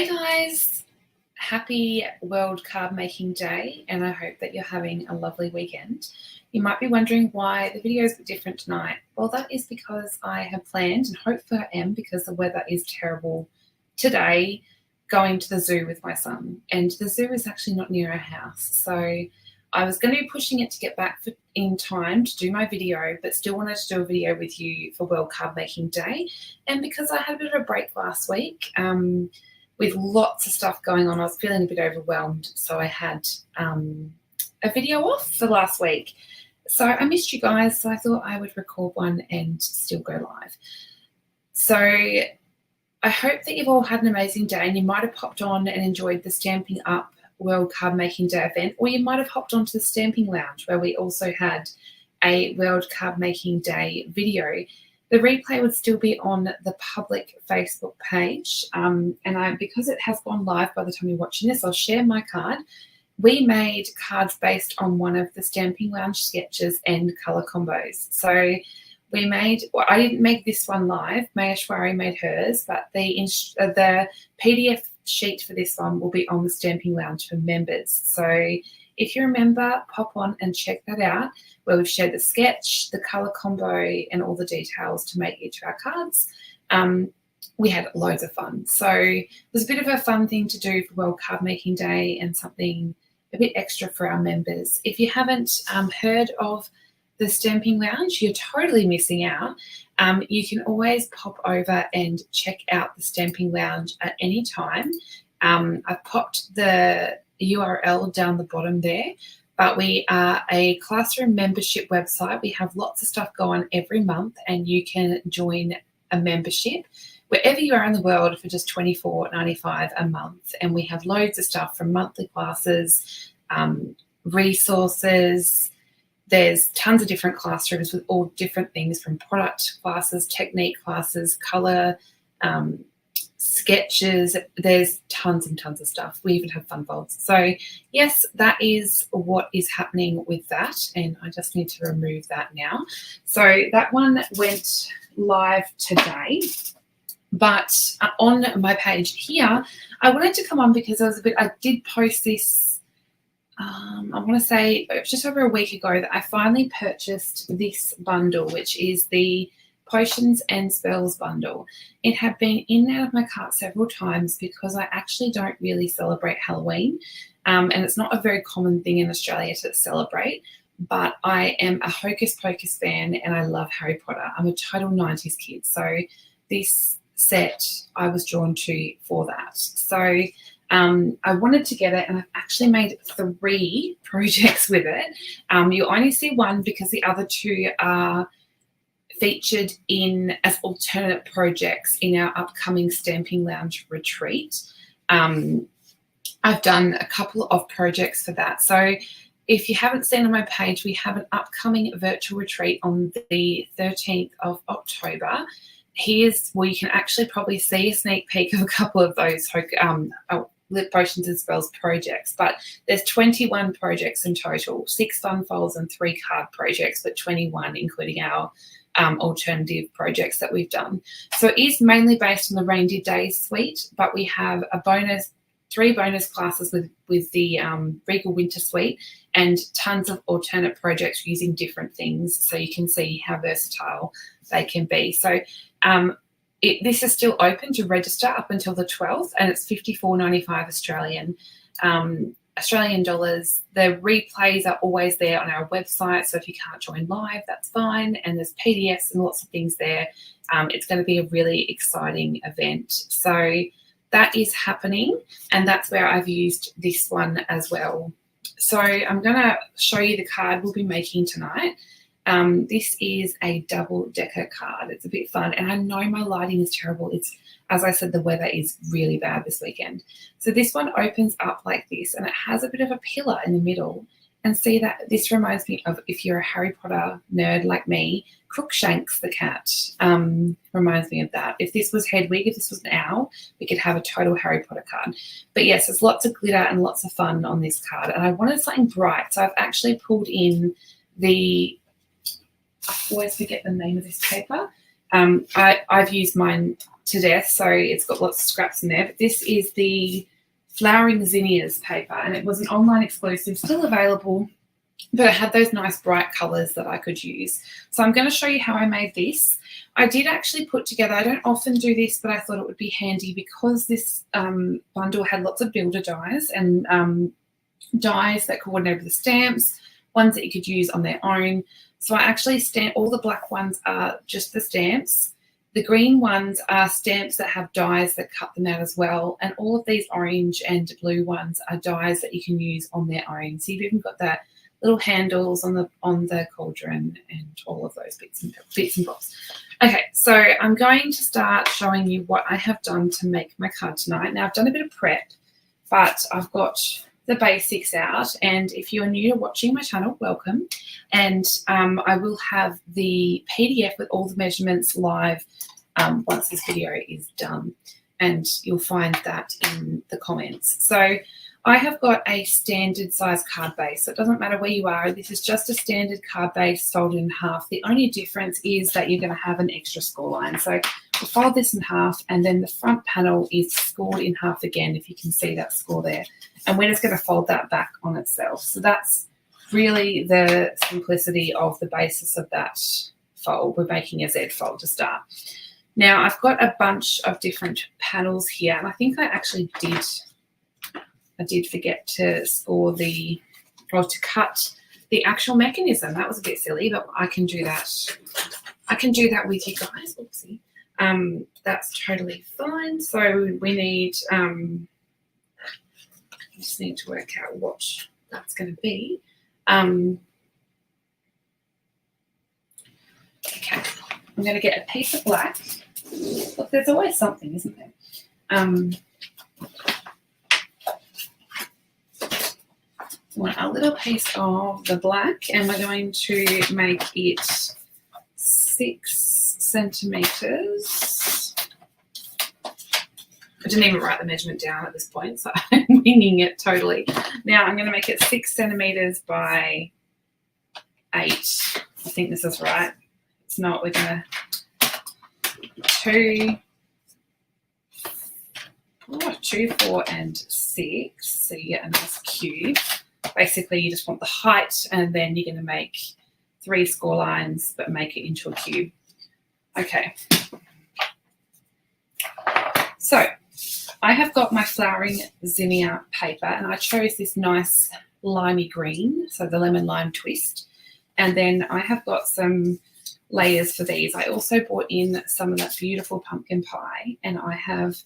Hey guys, happy World Card Making Day, and I hope that you're having a lovely weekend. You might be wondering why the video is a bit different tonight. Well, that is because I have planned, and hopefully I am, because the weather is terrible today, going to the zoo with my son. And the zoo is actually not near our house, so I was going to be pushing it to get back in time to do my video, but still wanted to do a video with you for World Card Making Day. And because I had a bit of a break last week, with lots of stuff going on, I was feeling a bit overwhelmed, so I had a video off for last week. So I missed you guys, so I thought I would record one and still go live. So I hope that you've all had an amazing day, and you might have popped on and enjoyed the Stamping Up World Card Making Day event, or you might have hopped onto the Stamping Lounge where we also had a World Card Making Day video. The replay would still be on the public Facebook page, because it has gone live by the time you're watching this, I'll share my card. We made cards based on one of the Stamping Lounge sketches and colour combos. So we made, well, I didn't make this one live, Mayashwari made hers, but the PDF sheet for this one will be on the Stamping Lounge for members. So if you're a member, pop on and check that out, where we've shared the sketch, the colour combo, and all the details to make each of our cards. We had loads of fun. So it was a bit of a fun thing to do for World Card Making Day and something a bit extra for our members. If you haven't heard of the Stamping Lounge, you're totally missing out. You can always pop over and check out the Stamping Lounge at any time. I've popped the URL down the bottom there, but we are a classroom membership website. We have lots of stuff going every month, and you can join a membership wherever you are in the world for just $24.95 a month. And we have loads of stuff from monthly classes, resources. There's tons of different classrooms with all different things, from product classes, technique classes, colour, sketches. There's tons and tons of stuff. We even have fun folds. So yes, that is what is happening with that, and I just need to remove that now. So that one went live today, but on my page here, I wanted to come on because I did post this, I want to say just over a week ago, that I finally purchased this bundle, which is the Potions and Spells bundle. It had been in and out of my cart several times because I actually don't really celebrate Halloween, and it's not a very common thing in Australia to celebrate, but I am a Hocus Pocus fan and I love Harry Potter. I'm a total 90s kid, so this set I was drawn to for that. So I wanted to get it, and I've actually made 3 projects with it. You only see one because the other 2 are featured in as alternate projects in our upcoming Stamping Lounge retreat. I've done a couple of projects for that. So if you haven't seen on my page, we have an upcoming virtual retreat on the 13th of October. Here's where you can actually probably see a sneak peek of a couple of those Lit Potions and Spells projects, but there's 21 projects in total, 6 fun folds and 3 card projects, but 21 including our alternative projects that we've done. So it is mainly based on the Reindeer Days suite, but we have 3 bonus classes with the Regal Winter suite, and tons of alternate projects using different things, so you can see how versatile they can be. So this is still open to register up until the 12th, and it's $54.95 Australian dollars. The replays are always there on our website, so if you can't join live, that's fine. And there's PDFs and lots of things there. It's going to be a really exciting event. So that is happening, and that's where I've used this one as well. So I'm going to show you the card we'll be making tonight. This is a double-decker card. It's a bit fun, and I know my lighting is terrible. It's, as I said, the weather is really bad this weekend. So this one opens up like this, and it has a bit of a pillar in the middle. And see that this reminds me of, if you're a Harry Potter nerd like me, Crookshanks the cat reminds me of that. If this was Hedwig, if this was an owl, we could have a total Harry Potter card. But yes, there's lots of glitter and lots of fun on this card, and I wanted something bright. So I've actually pulled in the, I always forget the name of this paper. I've used mine to death, so it's got lots of scraps in there. But this is the Flowering Zinnias paper, and it was an online exclusive, still available, but it had those nice bright colours that I could use. So I'm going to show you how I made this. I did actually put together, I don't often do this, but I thought it would be handy because this bundle had lots of builder dies and dies that coordinate with the stamps, ones that you could use on their own. So I actually all the black ones are just the stamps. The green ones are stamps that have dies that cut them out as well. And all of these orange and blue ones are dies that you can use on their own. So you've even got that little handles on the cauldron and all of those bits and bobs. Okay, so I'm going to start showing you what I have done to make my card tonight. Now I've done a bit of prep, but I've got the basics out, and if you're new to watching my channel, welcome. And I will have the PDF with all the measurements live once this video is done, and you'll find that in the comments. So I have got a standard size card base, so it doesn't matter where you are. This is just a standard card base folded in half. The only difference is that you're going to have an extra score line. So we'll fold this in half, and then the front panel is scored in half again, if you can see that score there. And we're just going to fold that back on itself. So that's really the simplicity of the basis of that fold. We're making a Z fold to start. Now I've got a bunch of different panels here, and I think I actually did forget to score to cut the actual mechanism. That was a bit silly, but I can do that. I can do that with you guys. Oopsie. That's totally fine. So we need, just need to work out what that's going to be. Okay, I'm going to get a piece of black. Look, there's always something, isn't there? Want a little piece of the black, and we're going to make it 6 centimeters. I didn't even write the measurement down at this point, so I'm winging it totally. Now I'm going to make it 6 centimeters by 8. I think this is right. It's not. We're going to 2, 4, and 6. So you get a nice cube. Basically, you just want the height, and then you're going to make 3 score lines, but make it into a cube. Okay. So I have got my Flowering Zinnia paper, and I chose this nice limey green, so the lemon lime twist. And then I have got some layers for these. I also brought in some of that beautiful pumpkin pie, and I have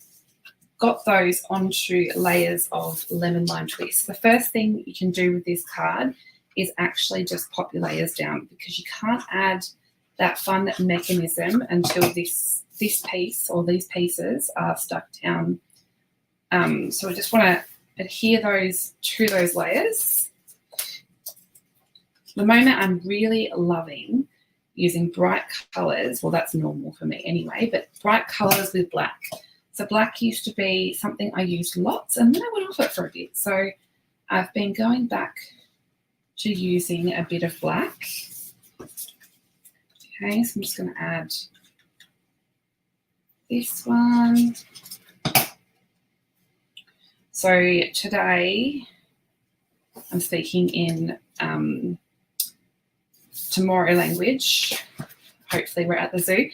got those onto layers of lemon lime twist. The first thing you can do with this card is actually just pop your layers down, because you can't add that fun mechanism until this piece or these pieces are stuck down. So we just want to adhere those to those layers. The moment I'm really loving using bright colours, well, that's normal for me anyway, but bright colours with black. So black used to be something I used lots, and then I went off it for a bit. So I've been going back to using a bit of black. Okay, so I'm just going to add this one. So today I'm speaking in Tomorrow language. Hopefully we're at the zoo.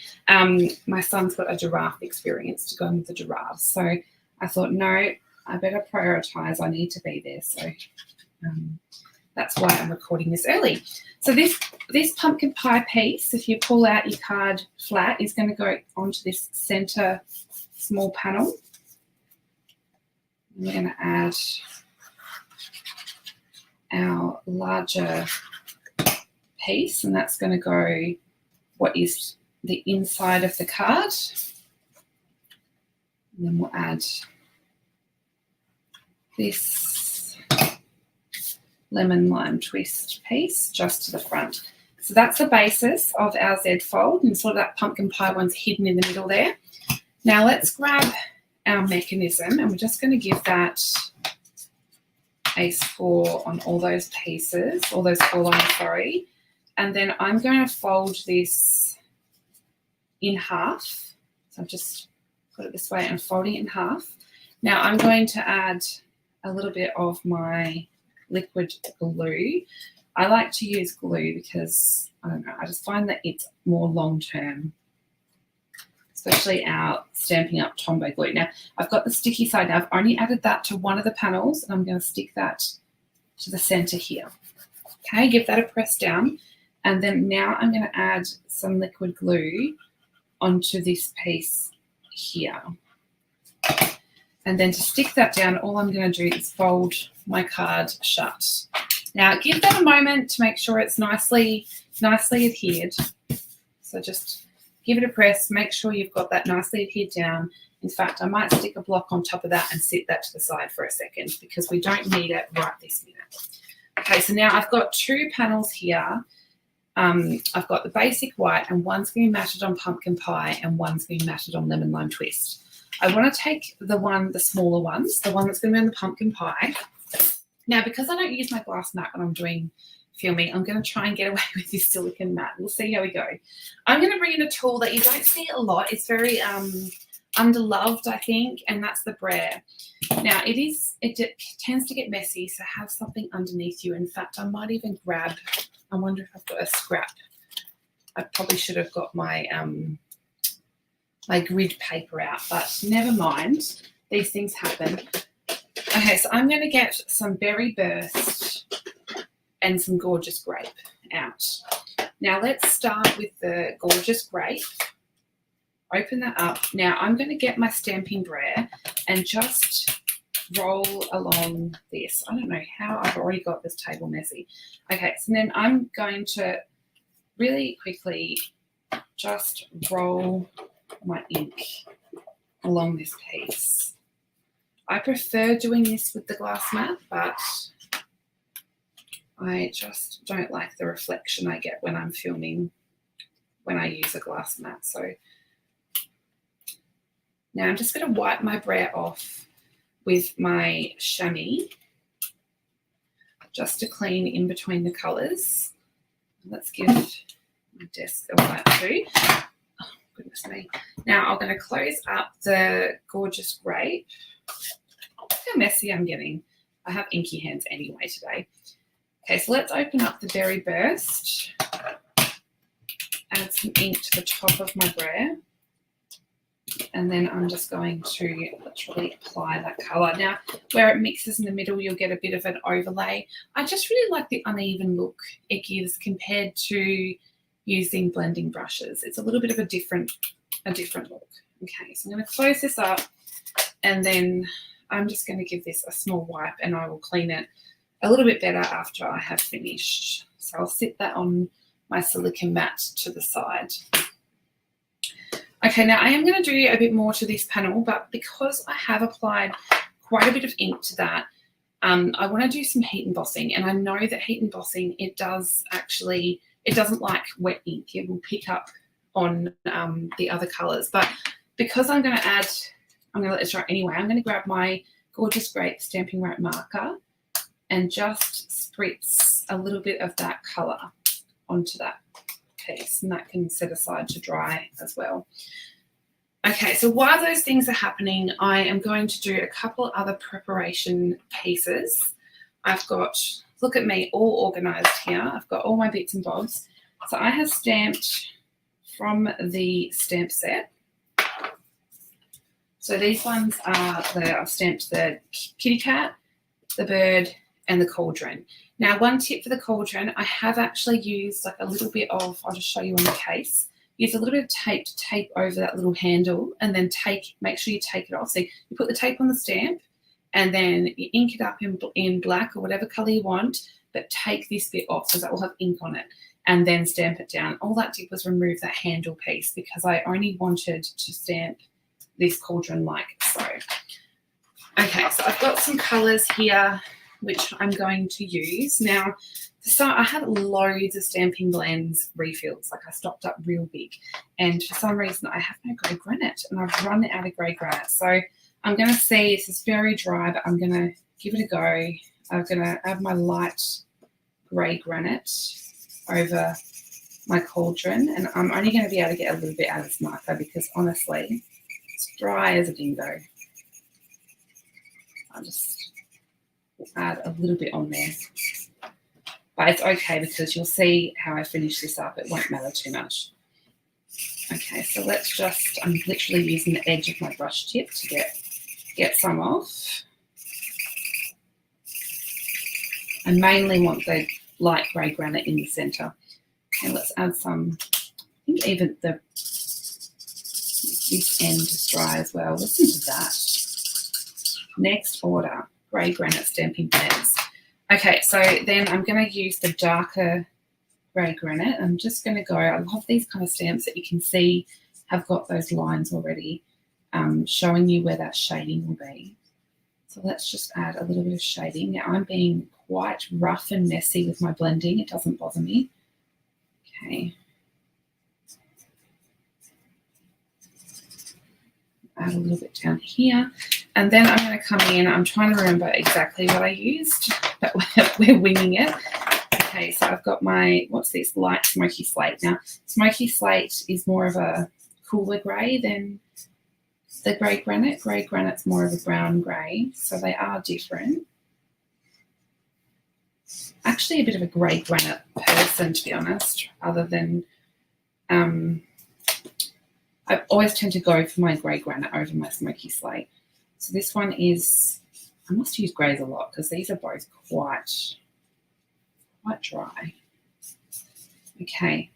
My son's got a giraffe experience to go in with the giraffes. So I thought, no, I better prioritise. I need to be there. So that's why I'm recording this early. So this pumpkin pie piece, if you pull out your card flat, is going to go onto this centre small panel. We're going to add our larger piece, and that's going to go what is the inside of the card. And then we'll add this lemon lime twist piece just to the front. So that's the basis of our Z fold, and sort of that pumpkin pie one's hidden in the middle there. Now let's grab our mechanism, and we're just going to give that a score on all those pieces, all those score lines, sorry. And then I'm going to fold this in half. So I've just put it this way and folding it in half. Now I'm going to add a little bit of my liquid glue. I like to use glue because, I don't know, I just find that it's more long-term, especially our Stampin' Up! Tombow glue. Now, I've got the sticky side now. I've only added that to one of the panels, and I'm going to stick that to the center here. Okay, give that a press down. And then now I'm going to add some liquid glue onto this piece here. And then to stick that down, all I'm going to do is fold my card shut. Now, give that a moment to make sure it's nicely adhered. So just give it a press, make sure you've got that nicely adhered down. In fact, I might stick a block on top of that and sit that to the side for a second because we don't need it right this minute. Okay, so now I've got two panels here. I've got the basic white, and one's going to be matted on pumpkin pie and one's going to be matted on lemon lime twist. I want to take the smaller ones, the one that's going to be on the pumpkin pie. Now, because I don't use my glass mat when I'm doing filming, I'm going to try and get away with this silicone mat. We'll see how we go. I'm going to bring in a tool that you don't see a lot. It's very underloved, I think, and that's the brayer. Now, it tends to get messy, so have something underneath you. In fact, I might even grab, I wonder if I've got a scrap. I probably should have got my my grid paper out, but never mind. These things happen. Okay, so I'm going to get some Berry Burst and some Gorgeous Grape out. Now let's start with the Gorgeous Grape. Open that up. Now I'm going to get my stamping brayer and just roll along this. I don't know how I've already got this table messy. Okay, so then I'm going to really quickly just roll my ink along this piece. I prefer doing this with the glass mat, but I just don't like the reflection I get when I'm filming when I use a glass mat. So now I'm just going to wipe my brayer off with my chamois just to clean in between the colours. Let's give my desk a wipe too. Oh, goodness me. Now I'm going to close up the Gorgeous Grape. Look how messy I'm getting. I have inky hands anyway today. Okay, so let's open up the Berry Burst. Add some ink to the top of my brayer. And then I'm just going to literally apply that colour. Now, where it mixes in the middle, you'll get a bit of an overlay. I just really like the uneven look it gives compared to using blending brushes. It's a little bit of a different look. Okay, so I'm going to close this up, and then I'm just going to give this a small wipe, and I will clean it a little bit better after I have finished. So I'll sit that on my silicone mat to the side. Okay, now I am going to do a bit more to this panel, but because I have applied quite a bit of ink to that, I want to do some heat embossing. And I know that heat embossing, it doesn't like wet ink. It will pick up on the other colours. But because I'm going to let it dry anyway, I'm going to grab my Gorgeous Grape Stampin' Wrap marker and just spritz a little bit of that colour onto that piece, and that can set aside to dry as well. Okay, so while those things are happening, I am going to do a couple other preparation pieces. I've got, look at me, all organised here. I've got all my bits and bobs. So I have stamped from the stamp set. So these ones are I've stamped the kitty cat, the bird, and the cauldron. Now, one tip for the cauldron, I have actually used like a little bit of, I'll just show you on the case, use a little bit of tape to tape over that little handle, and then make sure you take it off. So you put the tape on the stamp, and then you ink it up in black or whatever colour you want, but take this bit off because that will have ink on it, and then stamp it down. All that did was remove that handle piece because I only wanted to stamp this cauldron like so. Okay, so I've got some colours here which I'm going to use. Now, to start, I have loads of Stampin' Blends refills. Like I stocked up real big. And for some reason, I have no grey granite. And I've run out of grey granite. So I'm going to see, this is very dry, but I'm going to give it a go. I'm going to add my light grey granite over my cauldron. And I'm only going to be able to get a little bit out of this marker because honestly, It's dry as a dingo. I'll just add a little bit on there. But it's okay because you'll see how I finish this up. It won't matter too much. Okay, so let's just, I'm literally using the edge of my brush tip to get some off. I mainly want the light grey granite in the centre. And let's add some, I think even this end is dry as well. Listen to that. Next order, grey granite stamping pens. Okay, so then I'm going to use the darker grey granite. I'm just going to go, I love these kind of stamps that you can see have got those lines already showing you where that shading will be. So let's just add a little bit of shading. Now I'm being quite rough and messy with my blending. It doesn't bother me. Okay. Add a little bit down here. And then I'm going to come in. I'm trying to remember exactly what I used, but we're winging it. Okay, so I've got my, what's this, light smoky slate. Now, smoky slate is more of a cooler grey than the grey granite. Grey granite's more of a brown grey, so they are different. Actually a bit of a grey granite person, to be honest, other than I always tend to go for my grey granite over my smoky slate. So this one is, I must use greys a lot because these are both quite dry. Okay,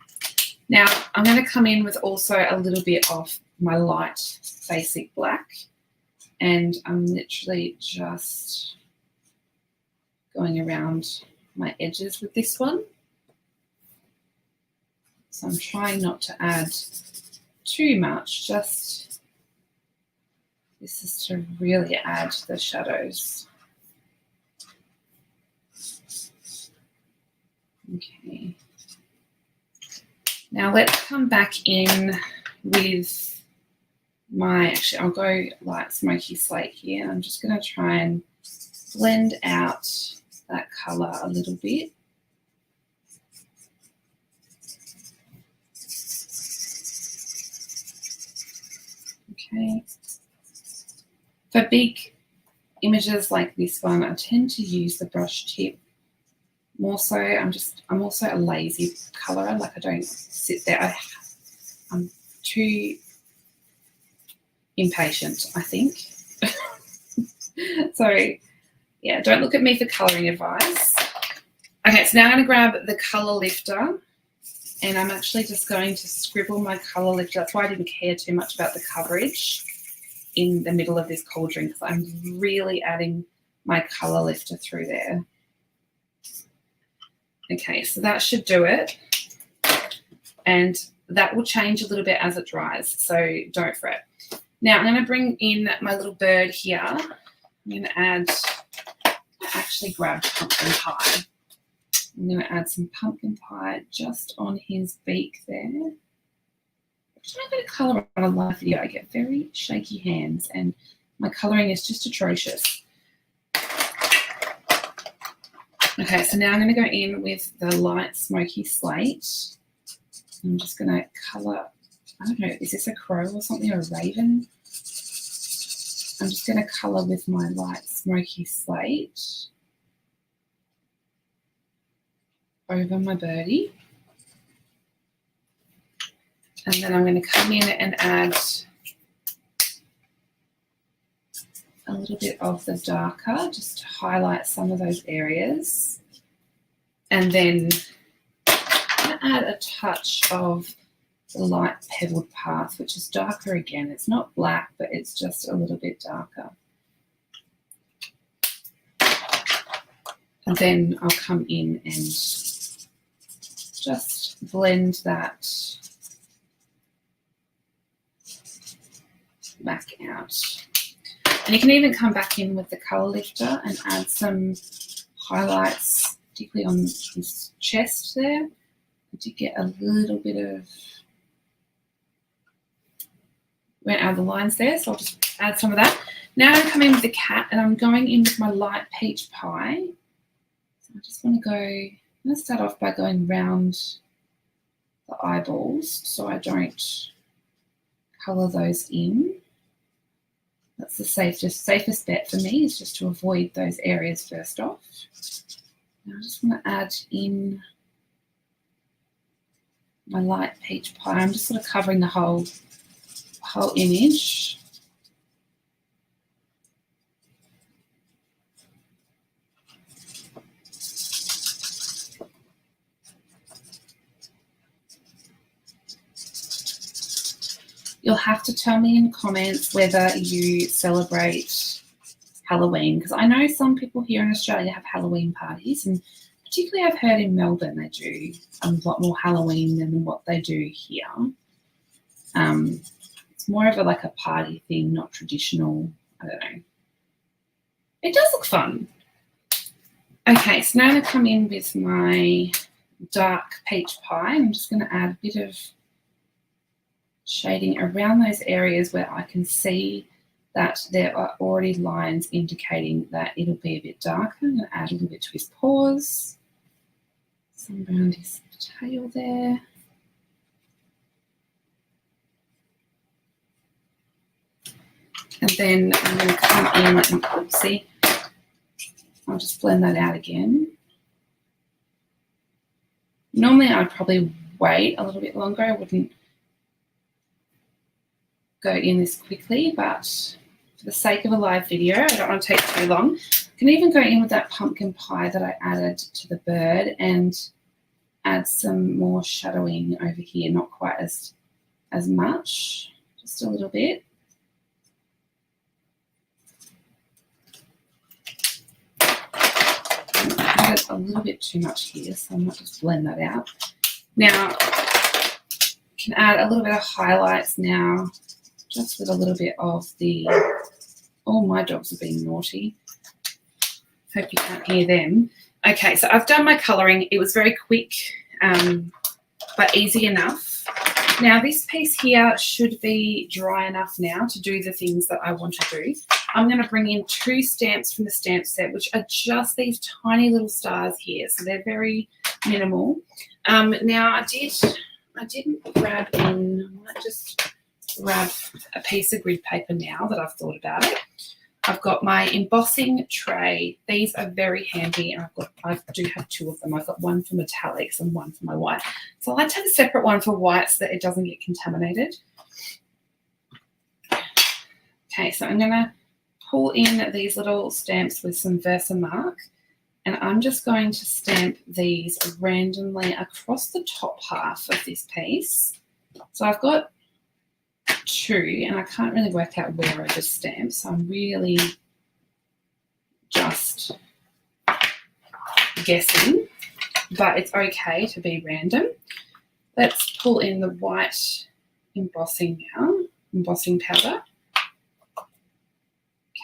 now I'm going to come in with also a little bit of my light basic black, and I'm literally just going around my edges with this one. So I'm trying not to add too much, just this is to really add the shadows. Okay. Now let's come back in with my, actually I'll go light smoky slate here. I'm just going to try and blend out that colour a little bit. Okay. For big images like this one, I tend to use the brush tip more so. I'm also a lazy colourer. Like I don't sit there. I'm too impatient, I think. So yeah, don't look at me for colouring advice. Okay, so now I'm going to grab the colour lifter, and I'm actually just going to scribble my colour lifter. That's why I didn't care too much about the coverage in the middle of this cauldron, because I'm really adding my colour lifter through there. Okay, so that should do it. And that will change a little bit as it dries, so don't fret. Now I'm going to bring in my little bird here. I'm going to add, I actually grabbed pumpkin pie. I'm going to add some pumpkin pie just on his beak there. I'm not going to colour on a live video. I get very shaky hands and my colouring is just atrocious. Okay, so now I'm going to go in with the light smoky slate. I'm just going to colour, I don't know, is this a crow or something, or a raven? I'm just going to colour with my light smoky slate over my birdie. And then I'm going to come in and add a little bit of the darker, just to highlight some of those areas. And then I'm going to add a touch of the light pebbled path, which is darker again. It's not black, but it's just a little bit darker. And then I'll come in and just blend that back out. And you can even come back in with the colour lifter and add some highlights, particularly on his chest there. I did get a little bit of, went out of the lines there, so I'll just add some of that. Now I'm going to come in with the cat, and I'm going in with my light peach pie. So I just want to go, I'm going to start off by going round the eyeballs so I don't colour those in. That's the safest bet for me, is just to avoid those areas first off. Now I just want to add in my light peach pie. I'm just sort of covering the whole image. You'll have to tell me in comments whether you celebrate Halloween, because I know some people here in Australia have Halloween parties, and particularly I've heard in Melbourne they do a lot more Halloween than what they do here. It's more of like a party thing, not traditional. I don't know. It does look fun. Okay, so now I'm going to come in with my dark peach pie. I'm just going to add a bit of shading around those areas where I can see that there are already lines indicating that it'll be a bit darker. I'm going to add a little bit to his paws, some around his tail there. And then I'm going to come in and, oopsie, I'll just blend that out again. Normally I'd probably wait a little bit longer. I wouldn't go in this quickly, but for the sake of a live video, I don't want to take too long. I can even go in with that pumpkin pie that I added to the bird and add some more shadowing over here, not quite as much, just a little bit. I added a little bit too much here, so I might just blend that out. Now, can add a little bit of highlights now, just with a little bit of the, oh, my dogs are being naughty. Hope you can't hear them. Okay, so I've done my colouring. It was very quick, but easy enough. Now this piece here should be dry enough now to do the things that I want to do. I'm going to bring in 2 stamps from the stamp set, which are just these tiny little stars here. So they're very minimal. Now I didn't grab in, I might just grab a piece of grid paper now that I've thought about it. I've got my embossing tray. These are very handy, and I do have 2 of them. I've got one for metallics and one for my white. So I like to have a separate one for white so that it doesn't get contaminated. Okay, so I'm going to pull in these little stamps with some Versamark, and I'm just going to stamp these randomly across the top half of this piece. So I've got 2, and I can't really work out where I just stamped, so I'm really just guessing, but it's okay to be random. Let's pull in the white embossing now, embossing powder.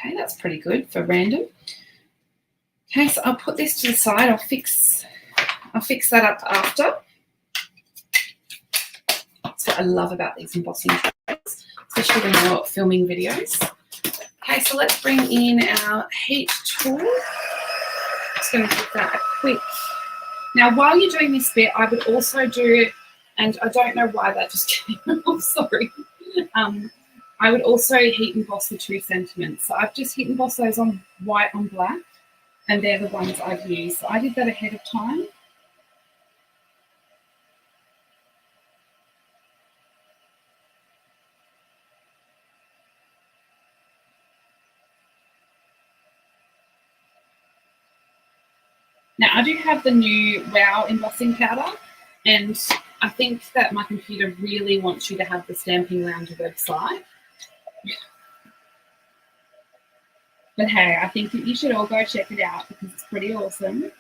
Okay, that's pretty good for random. Okay, so I'll put this to the side. I'll fix that up after. That's what I love about these embossing trays, especially when you're filming videos. Okay, so let's bring in our heat tool. Just going to give that a quick. Now, while you're doing this bit, I would also do, and I don't know why that just came off, sorry. I would also heat emboss the 2 sentiments. So I've just heat embossed those on white on black, and they're the ones I've used. So I did that ahead of time. Now, I do have the new Wow embossing powder, and I think that my computer really wants you to have the Stamping Lounge website. But hey, I think that you should all go check it out because it's pretty awesome.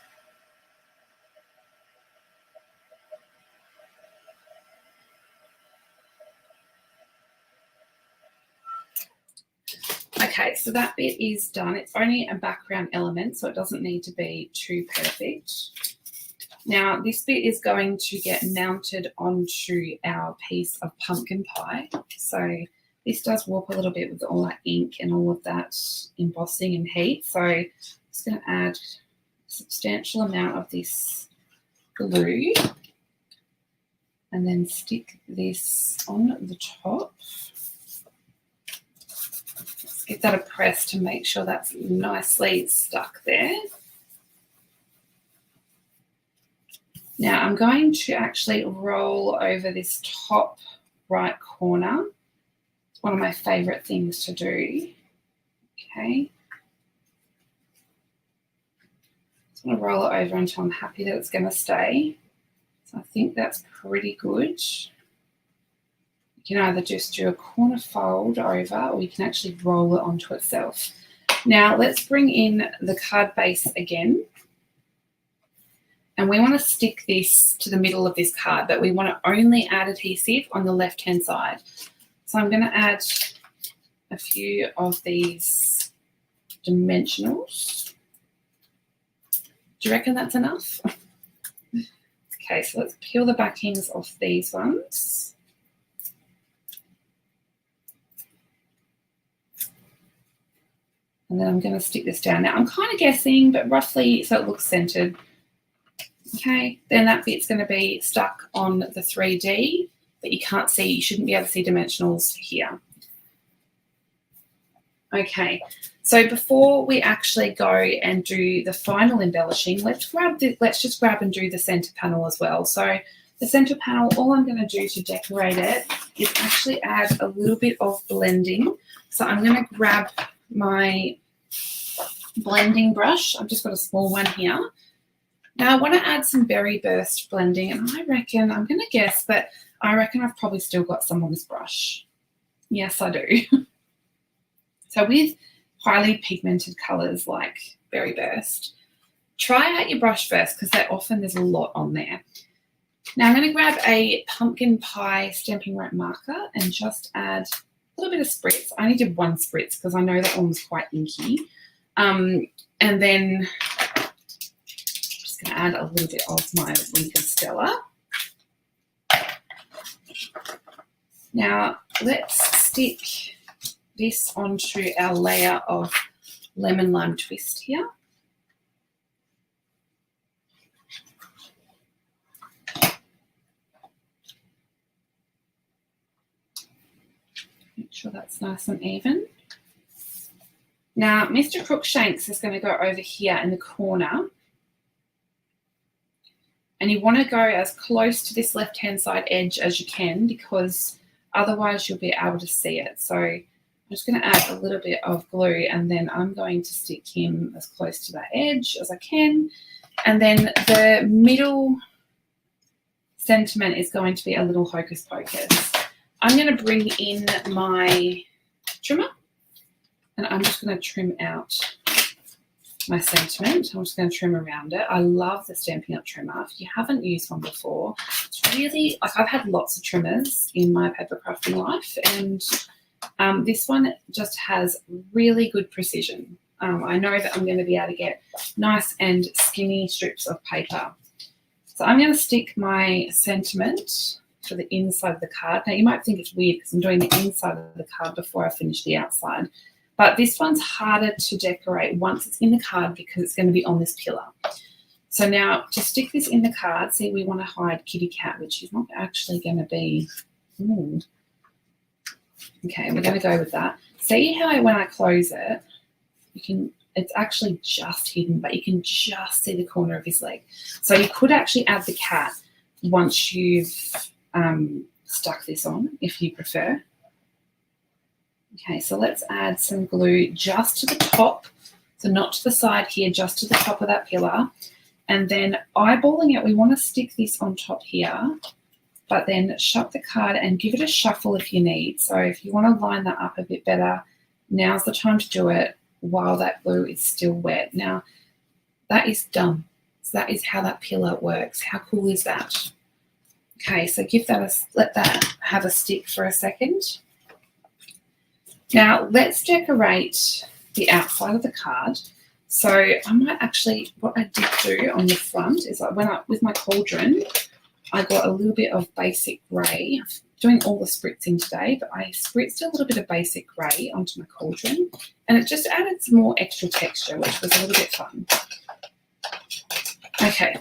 Okay, so that bit is done. It's only a background element, so it doesn't need to be too perfect. Now, this bit is going to get mounted onto our piece of pumpkin pie. So this does warp a little bit with all that ink and all of that embossing and heat. So I'm just going to add a substantial amount of this glue and then stick this on the top. Just give that a press to make sure that's nicely stuck there. Now I'm going to actually roll over this top right corner. It's one of my favourite things to do. Okay. Just want to roll it over until I'm happy that it's going to stay. So I think that's pretty good. You can either just do a corner fold over, or you can actually roll it onto itself. Now let's bring in the card base again. And we want to stick this to the middle of this card, but we want to only add adhesive on the left-hand side. So I'm going to add a few of these dimensionals. Do you reckon that's enough? Okay, so let's peel the backings off these ones. And then I'm going to stick this down. Now I'm kind of guessing, but roughly so it looks centered. Okay, then that bit's going to be stuck on the 3D, but you can't see, you shouldn't be able to see dimensionals here. Okay, so before we actually go and do the final embellishing, let's just grab and do the center panel as well. So the center panel, all I'm going to do to decorate it is actually add a little bit of blending. So I'm going to grab my blending brush. I've just got a small one here. Now I want to add some berry burst blending, and I reckon, I'm going to guess, but I reckon I've probably still got some on this brush. Yes, I do. So with highly pigmented colours like berry burst, try out your brush first because there's a lot on there. Now I'm going to grab a pumpkin pie stamping rag marker and just add a little bit of spritz. I only did one spritz because I know that one was quite inky. And then I'm just going to add a little bit of my Wink of Stella. Now let's stick this onto our layer of lemon lime twist here. Make sure that's nice and even. Now, Mr. Crookshanks is going to go over here in the corner. And you want to go as close to this left-hand side edge as you can because otherwise you'll be able to see it. So I'm just going to add a little bit of glue and then I'm going to stick him as close to that edge as I can. And then the middle sentiment is going to be a little hocus pocus. I'm going to bring in my trimmer and I'm just going to trim out my sentiment. I'm just going to trim around it. I love the Stampin' Up! Trimmer. If you haven't used one before, it's really, like I've had lots of trimmers in my paper crafting life and this one just has really good precision. I know that I'm going to be able to get nice and skinny strips of paper. So I'm going to stick my sentiment to the inside of the card. Now you might think it's weird because I'm doing the inside of the card before I finish the outside. But this one's harder to decorate once it's in the card because it's going to be on this pillar. So now to stick this in the card, see we want to hide Kitty Cat, which is not actually going to be, okay, we're going to go with that. See how when I close it, it's actually just hidden, but you can just see the corner of his leg. So you could actually add the cat once you've stuck this on, if you prefer. Okay, so let's add some glue just to the top, so not to the side here, just to the top of that pillar. And then eyeballing it, we want to stick this on top here, but then shut the card and give it a shuffle if you need. So if you want to line that up a bit better, now's the time to do it while that glue is still wet. Now, that is done. So that is how that pillar works. How cool is that? Okay, so let that have a stick for a second. Now let's decorate the outside of the card. So I might actually, what I did do on the front is with my cauldron, I got a little bit of basic grey. I'm doing all the spritzing today, but I spritzed a little bit of basic grey onto my cauldron and it just added some more extra texture, which was a little bit fun. Okay,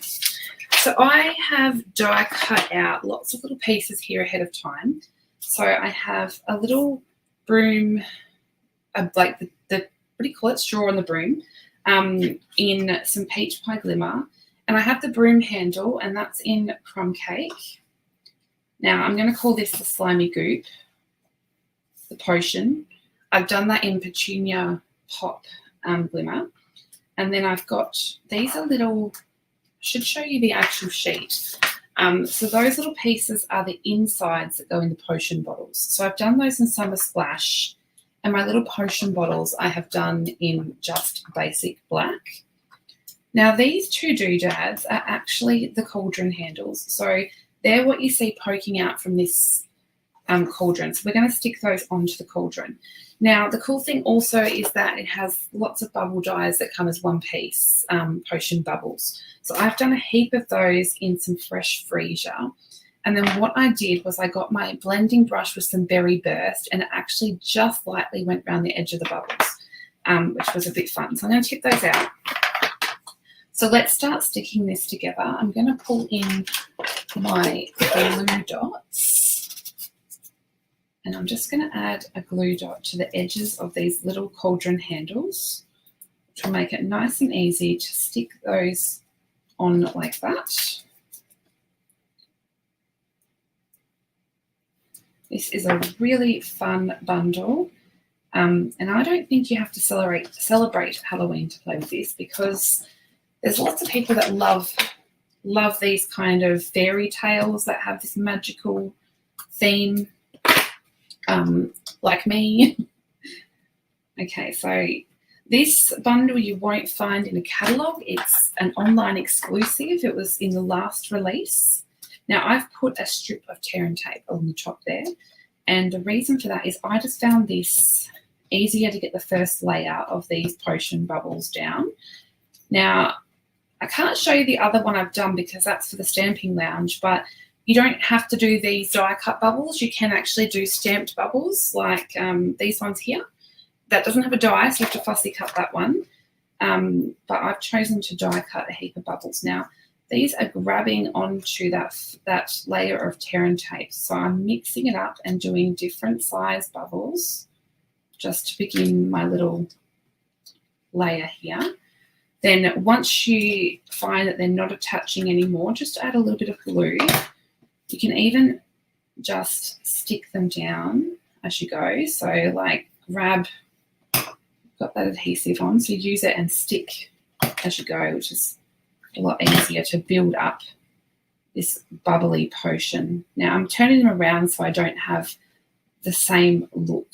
so I have die cut out lots of little pieces here ahead of time. So I have a little broom like the what do you call it, straw on the broom, in some peach pie glimmer. And I have the broom handle, and that's in crumb cake. Now I'm going to call this the slimy goop, the potion. I've done that in petunia pop glimmer. And then I've got, these are little, I should show you the actual sheet. So those little pieces are the insides that go in the potion bottles. So I've done those in Summer Splash, and my little potion bottles I have done in just basic black. Now these two doodads are actually the cauldron handles. So they're what you see poking out from this cauldron. So we're going to stick those onto the cauldron. Now the cool thing also is that it has lots of bubble dies that come as one piece, potion bubbles. So I've done a heap of those in some fresh freesia. And then what I did was I got my blending brush with some berry burst, and it actually just lightly went around the edge of the bubbles, which was a bit fun. So I'm going to tip those out. So let's start sticking this together. I'm going to pull in my glue dots, and I'm just going to add a glue dot to the edges of these little cauldron handles, which will make it nice and easy to stick those on like that. This is a really fun bundle, and I don't think you have to celebrate Halloween to play with this, because there's lots of people that love these kind of fairy tales that have this magical theme, like me. Okay, so this bundle you won't find in a catalogue. It's an online exclusive. It was in the last release. Now I've put a strip of tear and tape on the top there, and the reason for that is I just found this easier to get the first layer of these potion bubbles down. Now I can't show you the other one I've done because that's for the stamping lounge, but you don't have to do these die cut bubbles. You can actually do stamped bubbles like these ones here. That doesn't have a die, so you have to fussy cut that one. But I've chosen to die cut a heap of bubbles. Now, these are grabbing onto that layer of tear and tape. So I'm mixing it up and doing different size bubbles just to begin my little layer here. Then once you find that they're not attaching anymore, just add a little bit of glue. You can even just stick them down as you go. So like grab, got that adhesive on, so use it and stick as you go, which is a lot easier to build up this bubbly potion. Now I'm turning them around so I don't have the same look.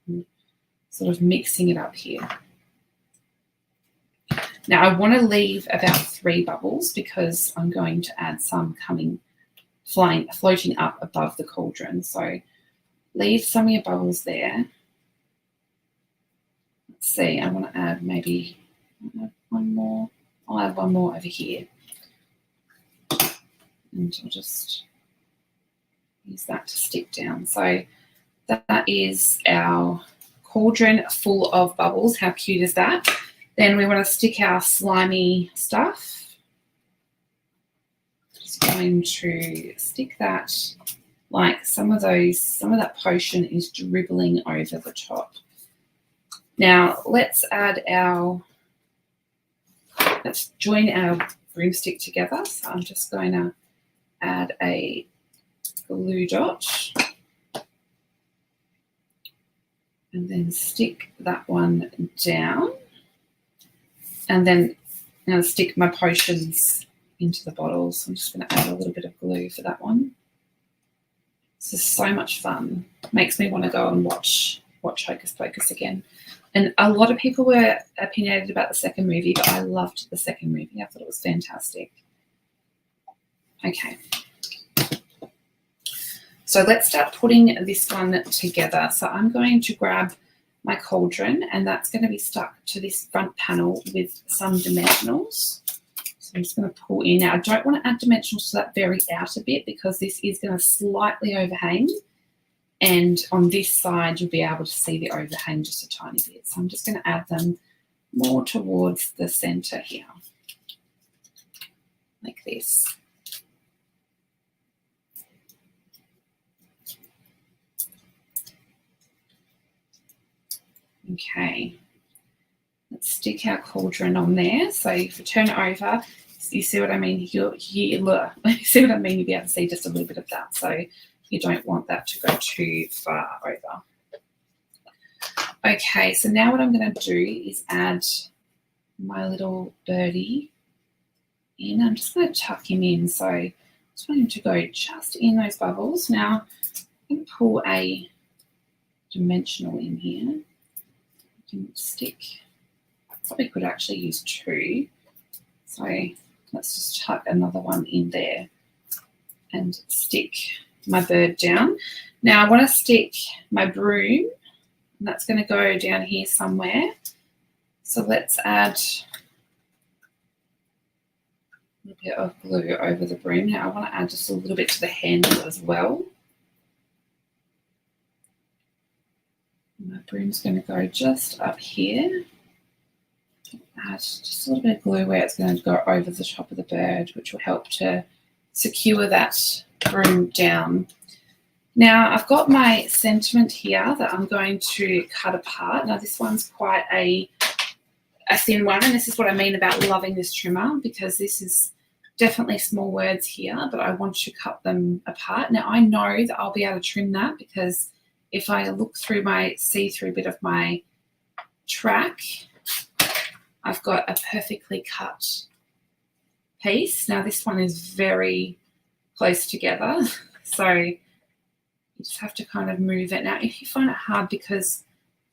I'm sort of mixing it up here. Now I want to leave about 3 bubbles because I'm going to add some floating up above the cauldron. So leave some of your bubbles there. Let's see, I want to add maybe one more. I'll add one more over here. And I'll just use that to stick down. So that is our cauldron full of bubbles. How cute is that? Then we want to stick our slimy stuff. Just going to stick that like some of that potion is dribbling over the top. Now let's join our broomstick together. So I'm just going to add a glue dot and then stick that one down. And then I'm going to stick my potions into the bottles. I'm just going to add a little bit of glue for that one. This is so much fun. Makes me want to go and watch Hocus Pocus again. And a lot of people were opinionated about the second movie, but I loved the second movie. I thought it was fantastic. Okay. So let's start putting this one together. So I'm going to grab my cauldron, and that's going to be stuck to this front panel with some dimensionals. So I'm just going to pull in. Now I don't want to add dimensionals to that very outer bit because this is going to slightly overhang. And on this side, you'll be able to see the overhang just a tiny bit. So I'm just going to add them more towards the center here, like this. Okay, let's stick our cauldron on there. So if you turn it over, you see what I mean? You see what I mean? You'll be able to see just a little bit of that. So you don't want that to go too far over. Okay, so now what I'm going to do is add my little birdie in. I'm just going to tuck him in. So I just want him to go just in those bubbles. Now I'm going to pull a dimensional in here. You can stick, I probably could actually use 2. So let's just tuck another one in there and stick my bird down. Now I want to stick my broom, and that's going to go down here somewhere. So let's add a little bit of glue over the broom. Now I want to add just a little bit to the handle as well. My broom's going to go just up here. Add just a little bit of glue where it's going to go over the top of the bird, which will help to secure that broom down. Now I've got my sentiment here that I'm going to cut apart. Now this one's quite a thin one, and this is what I mean about loving this trimmer, because this is definitely small words here, but I want to cut them apart. Now I know that I'll be able to trim that, because if I look through my see-through bit of my track, I've got a perfectly cut piece. Now this one is very close together, so you just have to kind of move it. Now if you find it hard because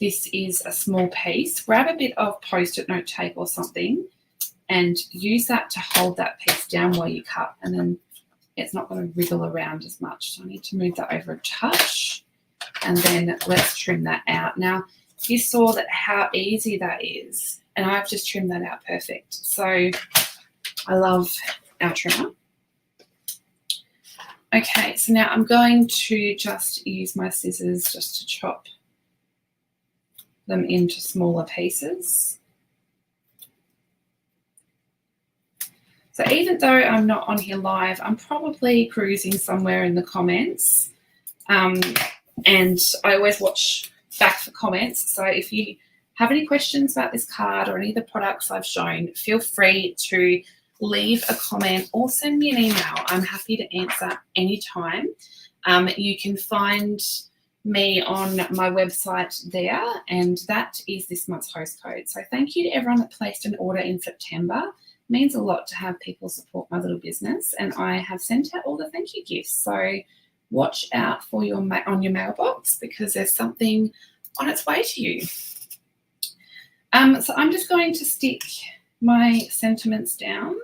this is a small piece, grab a bit of post-it note tape or something and use that to hold that piece down while you cut, and then it's not going to wriggle around as much. So I need to move that over a touch, and then let's trim that out. Now you saw that how easy that is, and I've just trimmed that out perfect. So I love our trimmer. Okay, so now I'm going to just use my scissors just to chop them into smaller pieces. So even though I'm not on here live, I'm probably cruising somewhere in the comments. And I always watch back for comments. So if you have any questions about this card or any of the products I've shown, feel free to leave a comment or send me an email. I'm happy to answer anytime. You can find me on my website there, and that is this month's host code. So thank you to everyone that placed an order in September. It means a lot to have people support my little business, and I have sent out all the thank you gifts. So watch out for your on your mailbox, because there's something on its way to you. So I'm just going to stick my sentiments down.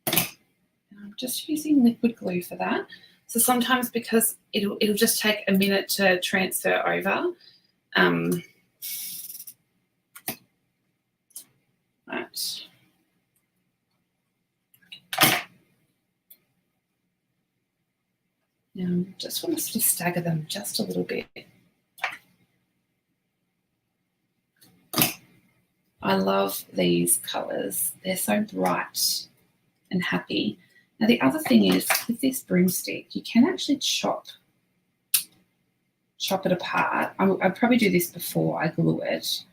I'm just using liquid glue for that. So sometimes, because it'll just take a minute to transfer over. Right. Now just want to sort of stagger them just a little bit. I love these colours. They're so bright and happy. Now the other thing is, with this broomstick, you can actually chop it apart. I'd probably do this before I glue it,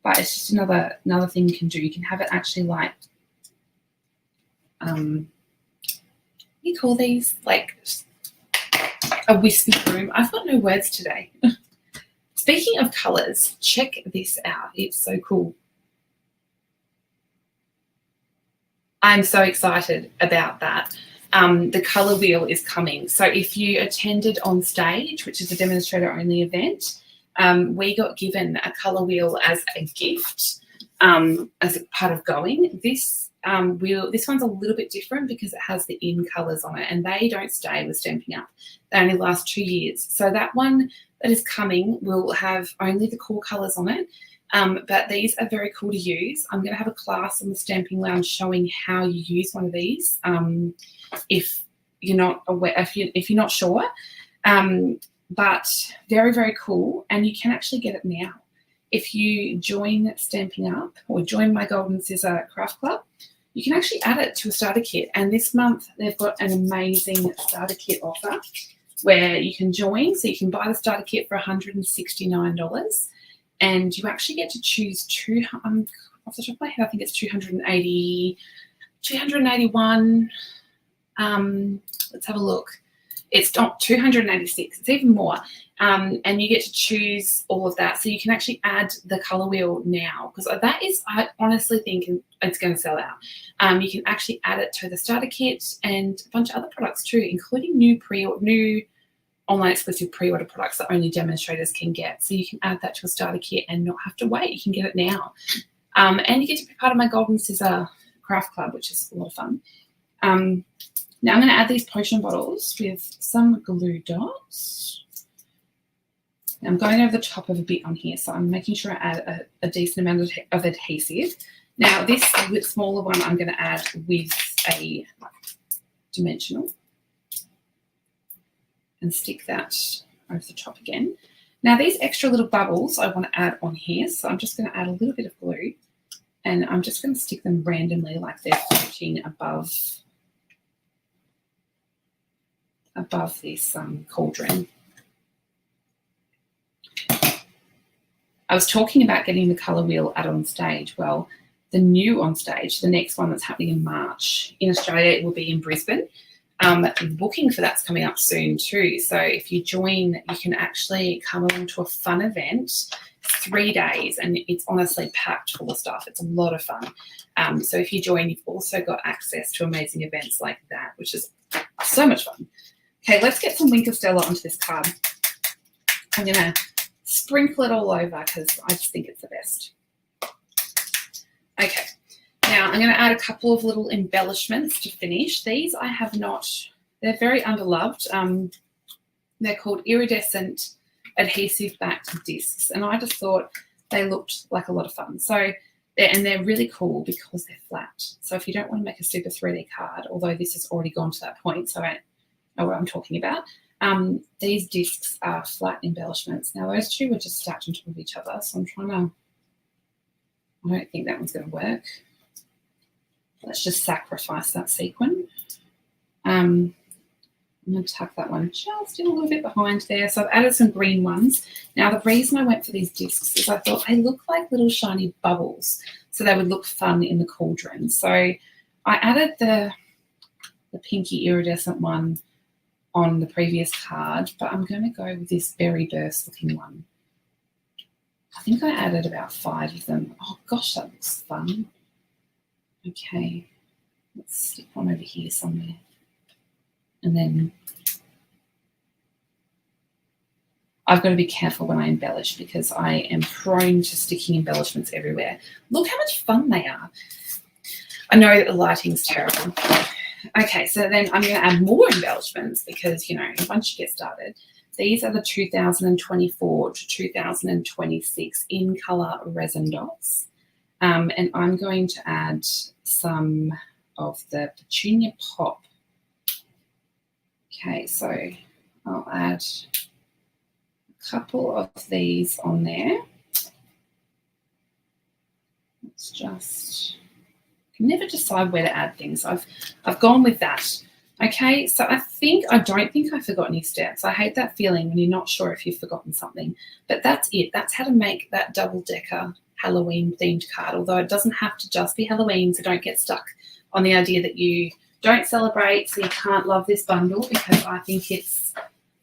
but it's just another thing you can do. You can have it actually like, what do you call these? Like a wispy broom. I've got no words today. Speaking of colours, check this out. It's so cool. I'm so excited about that. The colour wheel is coming. So if you attended on stage, which is a demonstrator only event, we got given a colour wheel as a gift as a part of going. This one's a little bit different because it has the in colours on it, and they don't stay with Stampin' Up. They only last 2 years. So that one that is coming will have only the core colours on it. But these are very cool to use. I'm going to have a class on the Stamping Lounge showing how you use one of these. If you're not aware, if you're not sure, but very, very cool. And you can actually get it now. If you join Stamping Up or join my Golden Scissor Craft Club, you can actually add it to a starter kit. And this month they've got an amazing starter kit offer. where you can join. So you can buy the starter kit for $169, and you actually get to choose two. Off the top of my head, I think it's 281. Let's have a look. It's not 286. It's even more. And you get to choose all of that. So you can actually add the color wheel now, because that is, I honestly think it's going to sell out. You can actually add it to the starter kit and a bunch of other products too, including new online exclusive pre-order products that only demonstrators can get. So you can add that to a starter kit and not have to wait. You can get it now. And you get to be part of my Golden Scissor Craft Club, which is a lot of fun. Now I'm going to add these potion bottles with some glue dots. Now I'm going over the top of a bit on here, so I'm making sure I add a decent amount of adhesive. Now this smaller one I'm going to add with a dimensional and stick that over the top again. Now these extra little bubbles I want to add on here, so I'm just going to add a little bit of glue, and I'm just going to stick them randomly like they're floating above this cauldron. I was talking about getting the colour wheel added on stage. Well, the new on stage, the next one that's happening in March in Australia, it will be in Brisbane. The booking for that's coming up soon too. So if you join, you can actually come along to a fun event, 3 days, and it's honestly packed full of stuff. It's a lot of fun. So if you join, you've also got access to amazing events like that, which is so much fun. Okay, let's get some Wink of Stella onto this card. I'm going to sprinkle it all over because I just think it's the best. Okay, now I'm going to add a couple of little embellishments to finish. These I have not, they're very underloved. They're called iridescent adhesive backed discs, and I just thought they looked like a lot of fun. So, they're really cool because they're flat. So if you don't want to make a super 3D card, although this has already gone to that point, so I know what I'm talking about, these discs are flat embellishments. Now those two were just stacked on top of each other, so I'm trying to, I don't think that one's going to work. Let's just sacrifice that sequin. I'm going to tuck that one just in a little bit behind there. So I've added some green ones. Now the reason I went for these discs is I thought they look like little shiny bubbles, so they would look fun in the cauldron. So I added the pinky iridescent one on the previous card, but I'm going to go with this berry burst looking one. I think I added about 5 of them. Oh gosh, that looks fun. Okay, let's stick one over here somewhere. And then I've got to be careful when I embellish because I am prone to sticking embellishments everywhere. Look how much fun they are. I know that the lighting's terrible. Okay, so then I'm going to add more embellishments because, you know, once you get started, these are the 2024 to 2026 in colour resin dots. And I'm going to add some of the Petunia Pop. Okay, so I'll add a couple of these on there. Let's just, never decide where to add things. I've gone with that. Okay, so I don't think I forgot any steps. I hate that feeling when you're not sure if you've forgotten something, but that's it. That's how to make that double-decker Halloween themed card, although it doesn't have to just be Halloween, so don't get stuck on the idea that you don't celebrate, so you can't love this bundle, because I think it's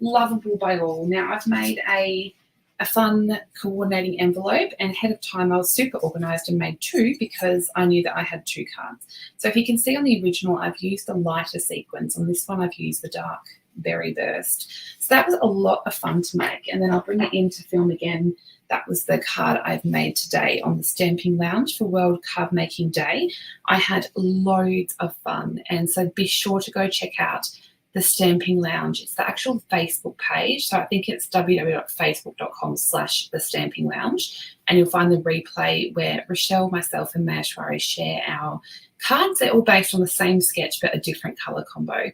lovable by all. Now I've made a fun coordinating envelope, and ahead of time I was super organised and made 2 because I knew that I had 2 cards. So if you can see on the original, I've used the lighter sequins. On this one I've used the dark berry burst. So that was a lot of fun to make, and then I'll bring it in to film again. That was the card I've made today on the Stamping Lounge for World Card Making Day. I had loads of fun, and so be sure to go check out the Stamping Lounge. It's the actual Facebook page. So I think it's www.facebook.com/the Stamping Lounge, and you'll find the replay where Rochelle, myself, and Maheshwari share our cards. They're all based on the same sketch but a different colour combo,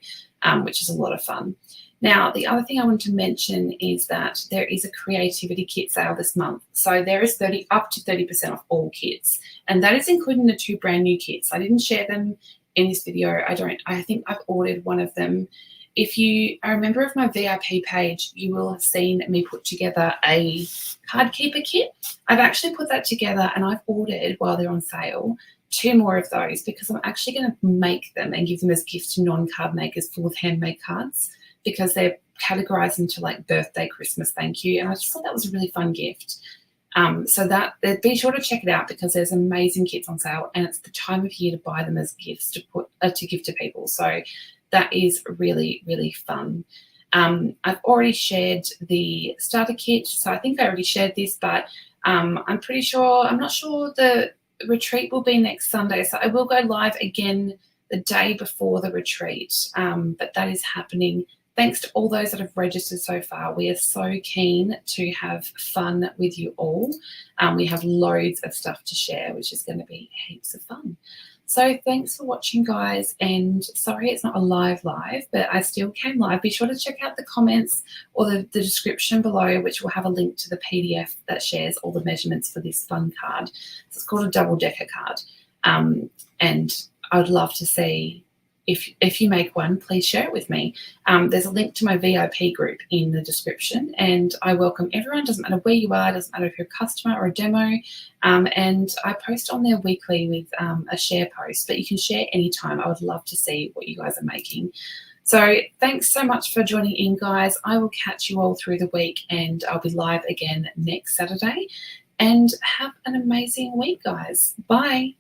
which is a lot of fun. Now, the other thing I want to mention is that there is a creativity kit sale this month. So there is up to 30% off all kits, and that is including the 2 brand new kits. I didn't share them in this video. I think I've ordered one of them. If you are a member of my VIP page, you will have seen me put together a card keeper kit. I've actually put that together and I've ordered, while they're on sale, 2 more of those because I'm actually going to make them and give them as gifts to non-card makers full of handmade cards, because they're categorized into like birthday, Christmas, thank you. And I just thought that was a really fun gift. So that be sure to check it out, because there's amazing kits on sale and it's the time of year to buy them as gifts to give to people. So that is really, really fun. I've already shared the starter kit, so I think I already shared this, but I'm not sure the retreat will be next Sunday, so I will go live again the day before the retreat, but that is happening. Thanks to all those that have registered so far. We are so keen to have fun with you all. We have loads of stuff to share, which is going to be heaps of fun. So thanks for watching, guys, and sorry it's not a live, but I still came live. Be sure to check out the comments or the description below, which will have a link to the PDF that shares all the measurements for this fun card. So it's called a double-decker card, and I would love to see if you make one, please share it with me. There's a link to my VIP group in the description, and I welcome everyone. Doesn't matter where you are, doesn't matter if you're a customer or a demo, and I post on there weekly with a share post, but you can share anytime. I would love to see what you guys are making. So thanks so much for joining in, guys. I will catch you all through the week, and I'll be live again next Saturday. And have an amazing week, guys. Bye.